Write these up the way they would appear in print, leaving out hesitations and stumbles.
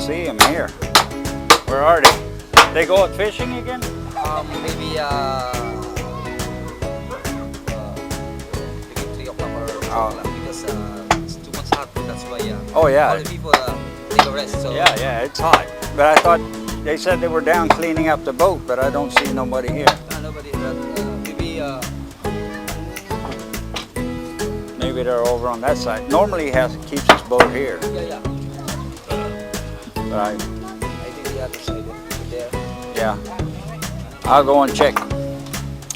see them here. Where are they? They go out fishing again? Maybe maybe 3 o'clock or 4 o'clock because it's too much hot. That's why Oh yeah. all the people take a rest. So Yeah, it's hot. But I thought they said they were down cleaning up the boat, but I don't see nobody here. nobody. Maybe Maybe they're over on that side. Normally he keeps his boat here. yeah. But I think the other side there. yeah. I'll go and check.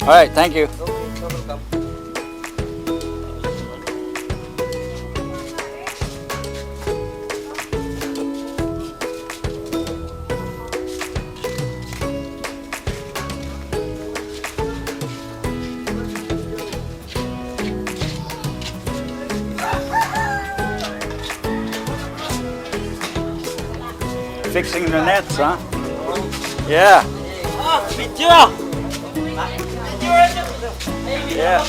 All right, thank you. Okay, you're welcome. Fixing the nets, huh? Yeah. Yeah.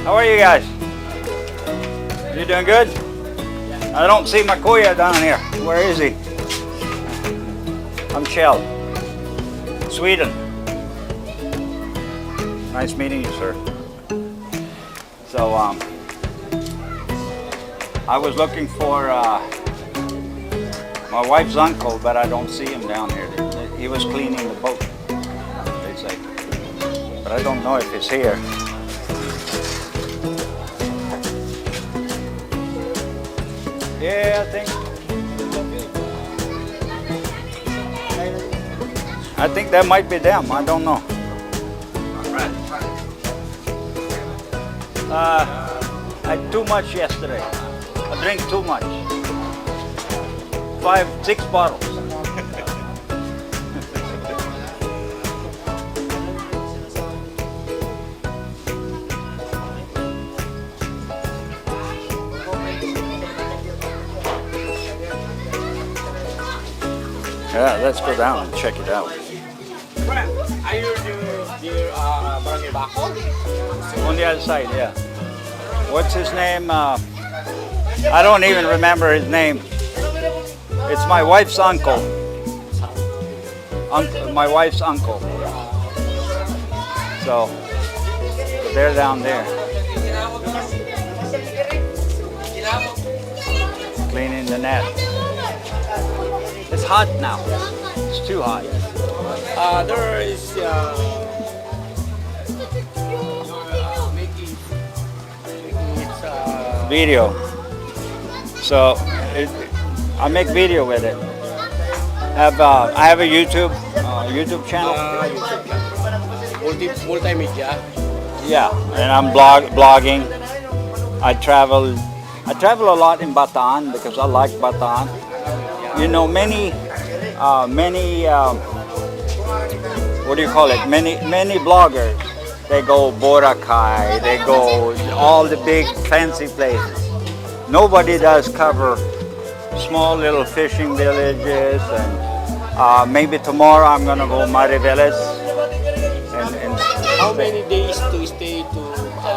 How are you guys? You doing good? I don't see my kuya down here. Where is he? I'm Shell. Sweden. Nice meeting you, sir. So, I was looking for my wife's uncle, but I don't see him down here. He was cleaning the boat, they say. But I don't know if he's here. Yeah, I think that might be them. I don't know. I had too much yesterday. I drank too much. 5, 6 bottles. Yeah, let's go down and check it out. Are you near Barangay Baco? On the other side, yeah. What's his name? I don't even remember his name. It's my wife's uncle. My wife's uncle. So, they're down there. Cleaning the net. It's hot now. It's too hot. There is making it Video. So I make video with it. I have a YouTube channel. multimedia. Yeah, and I'm blogging. I travel a lot in Bataan because I like Bataan. You know, many what do you call it? Many bloggers. They go Boracay. They go all the big fancy places. Nobody does cover small little fishing villages, and maybe tomorrow I'm gonna go Mariveles. And How many days to stay to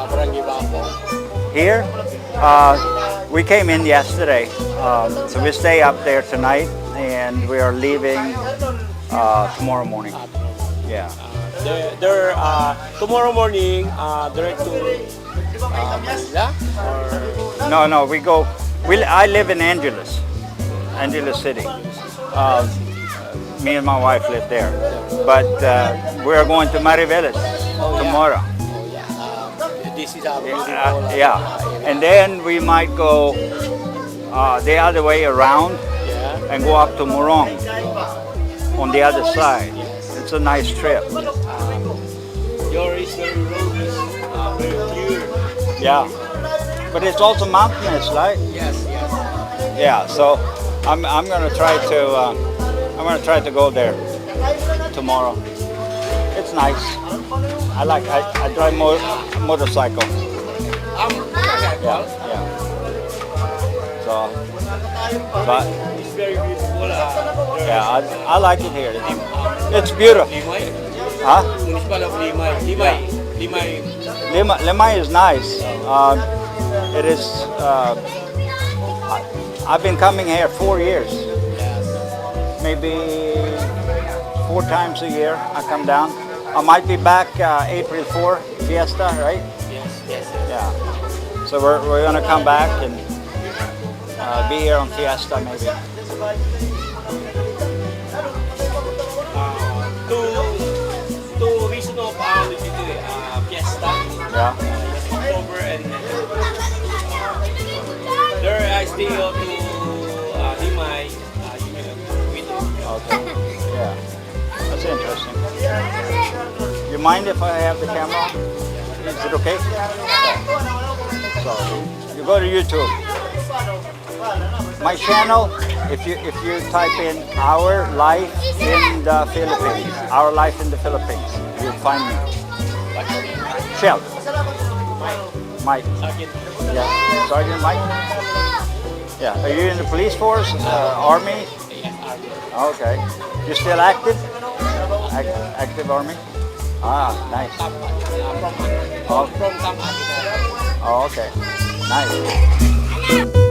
Barangay Baco? here, we came in yesterday, so we stay up there tonight, and we are leaving tomorrow morning. Yeah. Tomorrow morning, direct to Manila? Or No, we go. I live in Angeles City. Me and my wife live there, but we are going to Mariveles tomorrow. this is a beautiful Yeah, and then we might go the other way around and go up to Morong on the other side. It's a nice trip. Your road is very clear. Yeah, but it's also mountainous, right? Yes. Yeah, so I'm gonna try to go there tomorrow. It's nice. I drive motorcycle. Yeah. So, but It's very beautiful. yeah, I like it here. It's beautiful. Limay? Huh? Municipal of Limay. Limay. Limay. Limay is nice. It is. I've been coming here 4 years. Maybe 4 times a year I come down. I might be back April 4 Fiesta, right? Yes. Yeah. So we're gonna come back and be here on Fiesta maybe. Two reason of Fiesta. Yeah. October and there I stay to Limay with Okay. Yeah. That's interesting. You mind if I have the camera? Is it okay? So you go to YouTube. My channel, if you type in Our Life in the Philippines, Our Life in the Philippines, you'll find me. Shell. Mike. Yeah. Sergeant Mike. Yeah. Are you in the police force? Army? Okay. You still active? Active Army? Ah, nice. from Camcorder. Oh, okay. Nice.